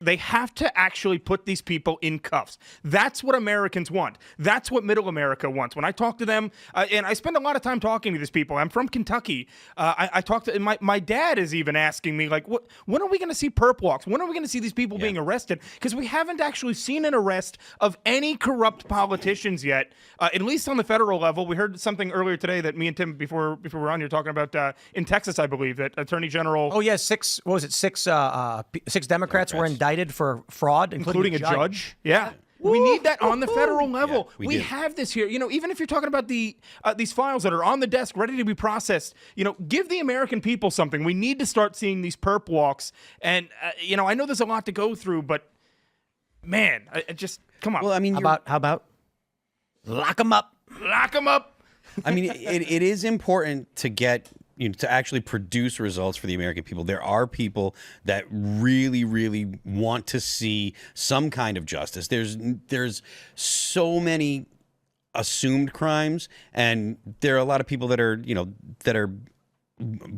They have to actually put these people in cuffs. That's what Americans want. That's what middle America wants. When I talk to them, and I spend a lot of time talking to these people. I'm from Kentucky. I talk to my dad is even asking me, like, when are we going to see perp walks? When are we going to see these people being arrested? Because we haven't actually seen an arrest of any corrupt politicians yet, at least on the federal level. We heard something earlier today that me and Tim, before we were on here, talking about in Texas, I believe, that Attorney General. Oh yeah, six Democrats were indicted for fraud, including a judge. Yeah. We need that on the federal level. We have this here. Even if you're talking about these files that are on the desk ready to be processed, give the American people something. We need to start seeing these perp walks. And, I know there's a lot to go through, but, man, I just, come on. Well, I mean, how about lock them up? Lock them up. I mean, it is important to get, to actually produce results for the American people. There are people that really, really want to see some kind of justice. There's so many assumed crimes, and there are a lot of people that are,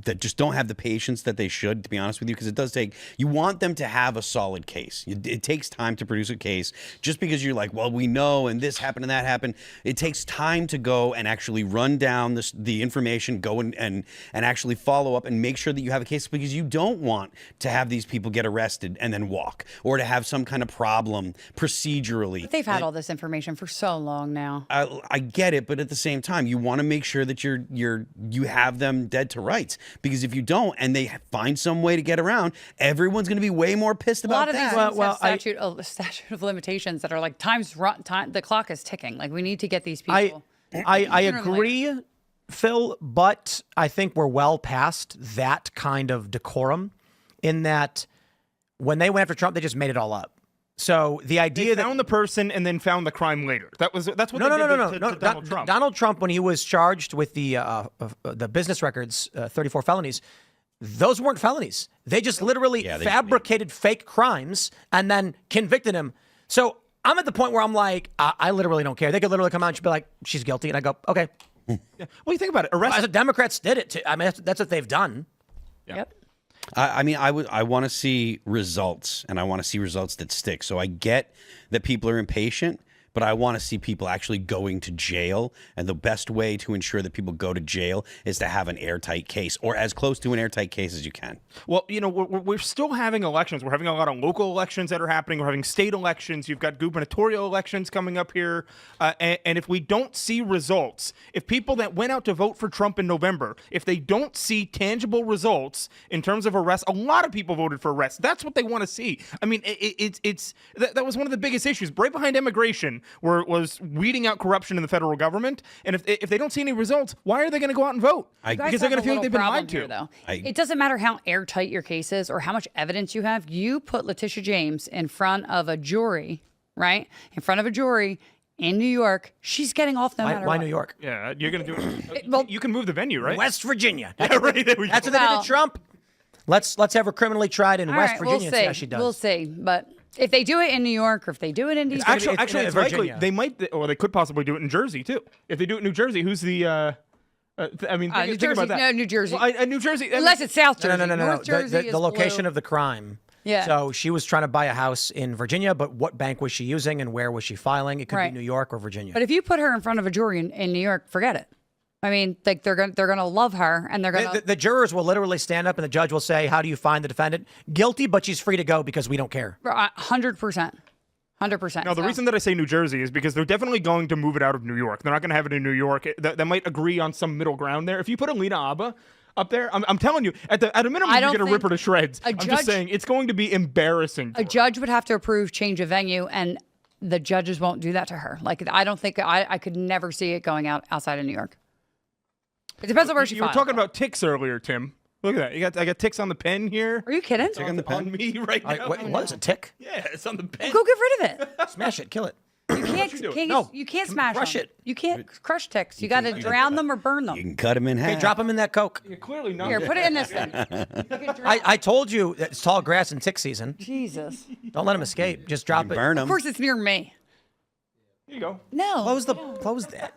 that just don't have the patience that they should, to be honest with you, because it does take, you want them to have a solid case. It takes time to produce a case. Just because you're like, well, we know, and this happened and that happened, it takes time to go and actually run down the information, go and actually follow up and make sure that you have a case, because you don't want to have these people get arrested and then walk, or to have some kind of problem procedurally. But they've had all this information for so long now. I get it, but at the same time, you want to make sure that you have them dead to rights, because if you don't and they find some way to get around, everyone's going to be way more pissed about that. A lot of these things have statute of limitations that are like the clock is ticking. Like, we need to get these people. I agree, Phil, but I think we're well past that kind of decorum, in that when they went after Trump, they just made it all up. So the idea they found the person and then found the crime later. That's what they did to Donald Trump. Donald Trump, when he was charged with the business records, 34 felonies, those weren't felonies. They just literally fabricated fake crimes and then convicted him. So I'm at the point where I'm like, I literally don't care. They could literally come out and be like, she's guilty, and I go, okay. Yeah. Well, you think about it. The Democrats did it. I mean, that's what they've done. Yeah. Yep. I mean, I want to see results, and I want to see results that stick. So I get that people are impatient, but I want to see people actually going to jail. And the best way to ensure that people go to jail is to have an airtight case, or as close to an airtight case as you can. Well, we're still having elections. We're having a lot of local elections that are happening. We're having state elections. You've got gubernatorial elections coming up here. And if we don't see results, if people that went out to vote for Trump in November, if they don't see tangible results in terms of arrests, a lot of people voted for arrests. That's what they want to see. I mean, that was one of the biggest issues. Right behind immigration was weeding out corruption in the federal government. And if they don't see any results, why are they going to go out and vote? Because they're going to feel like they've been lied to. Though. It doesn't matter how airtight your case is or how much evidence you have. You put Letitia James in front of a jury, right? In front of a jury in New York, she's getting off no matter what. Why New York? Yeah, you're going to do it. You can move the venue, right? West Virginia. Yeah, right. There we go. That's what they did to Trump. Let's have her criminally tried in West Virginia and see how she does. We'll see. But if they do it in New York, or if they do it in DC, actually, it's likely they might, or they could possibly do it in Jersey too. If they do it in New Jersey, who's the? Think about that. No, New Jersey. Well, New Jersey, unless it's South Jersey. No. North Jersey The location of the crime. Yeah. So she was trying to buy a house in Virginia, but what bank was she using and where was she filing? It could be New York or Virginia. But if you put her in front of a jury in New York, forget it. I mean, like they're gonna love her, and they're gonna. The jurors will literally stand up, and the judge will say, "How do you find the defendant guilty?" But she's free to go because we don't care. 100%. 100%. No, the reason that I say New Jersey is because they're definitely going to move it out of New York. They're not going to have it in New York. They might agree on some middle ground there. If you put Alina Abba up there, I'm telling you, at a minimum, you're going to rip her to shreds. I'm just saying, it's going to be embarrassing. A judge would have to approve change of venue, and the judges won't do that to her. Like, I don't think I could never see it going outside of New York. It depends on where she. You were talking about ticks earlier, Tim. Look at that. I got ticks on the pen here. Are you kidding? Tick on the pen on me right now. What is a tick? Yeah, it's on the pen. Well, go get rid of it. Smash it. Kill it. You can't smash crush them. it. You can't crush ticks. You got to drown them or burn them. You can cut them in half. Okay, drop them in that Coke. You're clearly not. Here, put it in this thing. I told you that it's tall grass in tick season. Jesus. Don't let them escape. Just drop it. Burn them. Of course, it's near me. Here you go. No. Close that.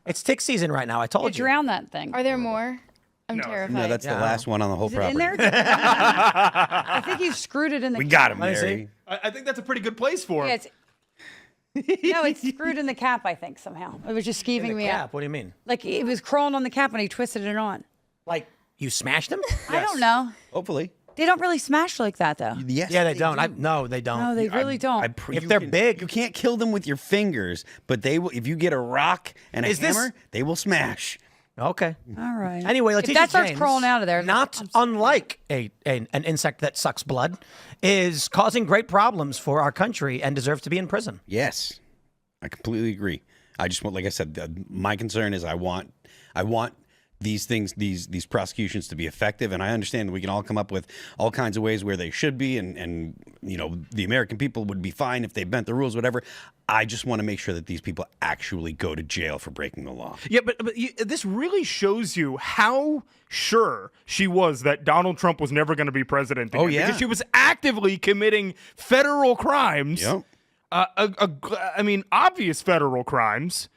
It's tick season right now. I told you. Drown that thing. Are there more? I'm terrified. No, that's the last one on the whole Is it property. in there? I think you screwed it in the. We got him, Let me Mary. see. I think that's a pretty good place for him. Yeah, no, it's screwed in the cap, I think, somehow. It was just skeeving me up. What do you mean? Like, it was crawling on the cap and he twisted it on. Like, you smashed him? I don't know. Hopefully. They don't really smash like that, though. Yes. Yeah, they don't. No, they don't. No, they really don't. If they're big. You can't kill them with your fingers, but they will. If you get a rock and a hammer, they will smash. Okay. All right. Anyway, Letitia if that starts James, crawling out of there, not unlike an insect that sucks blood, is causing great problems for our country and deserves to be in prison. Yes, I completely agree. I just want, like I said, my concern is I want these things, these prosecutions to be effective, and I understand that we can all come up with all kinds of ways where they should be, and you know, the American people would be fine if they bent the rules, whatever. I just want to make sure that these people actually go to jail for breaking the law. Yeah, but this really shows you how sure she was that Donald Trump was never going to be president again. Oh, yeah. Because she was actively committing federal crimes. Yep. I mean, obvious federal crimes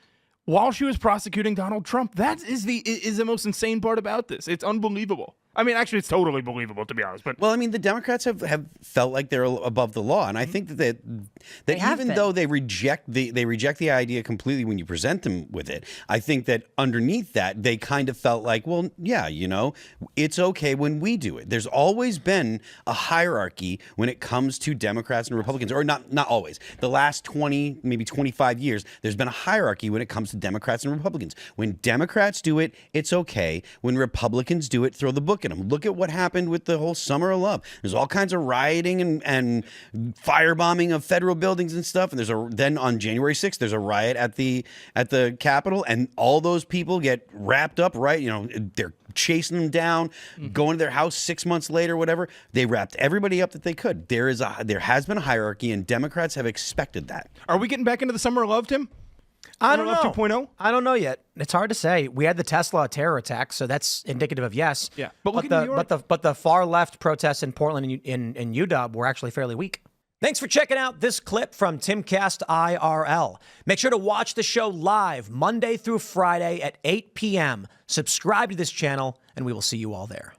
while she was prosecuting Donald Trump. That is the most insane part about this. It's unbelievable. I mean, actually, it's totally believable, to be honest. But well, I mean, the Democrats have felt like they're above the law, and I think that even though they reject the idea completely when you present them with it, I think that underneath that they kind of felt like, well, yeah, you know, it's okay when we do it. There's always been a hierarchy when it comes to Democrats and Republicans, or not always. The last 20, maybe 25 years, there's been a hierarchy when it comes to Democrats and Republicans. When Democrats do it, it's okay. When Republicans do it, throw the book at them. Look at what happened with the whole Summer of Love. There's all kinds of rioting and firebombing of federal buildings and stuff. And then on January 6th, there's a riot at the Capitol, and all those people get wrapped up. Right, you know, they're chasing them down, going to their house 6 months later, whatever. They wrapped everybody up that they could. There has been a hierarchy, and Democrats have expected that. are we getting back into the Summer of Love, Tim? I don't know. 2.0? I don't know yet. It's hard to say. We had the Tesla terror attack, so that's indicative of yes. Yeah. But look at New York. But the far left protests in Portland and in UW were actually fairly weak. Thanks for checking out this clip from Timcast IRL. Make sure to watch the show live Monday through Friday at 8 p.m. Subscribe to this channel, and we will see you all there.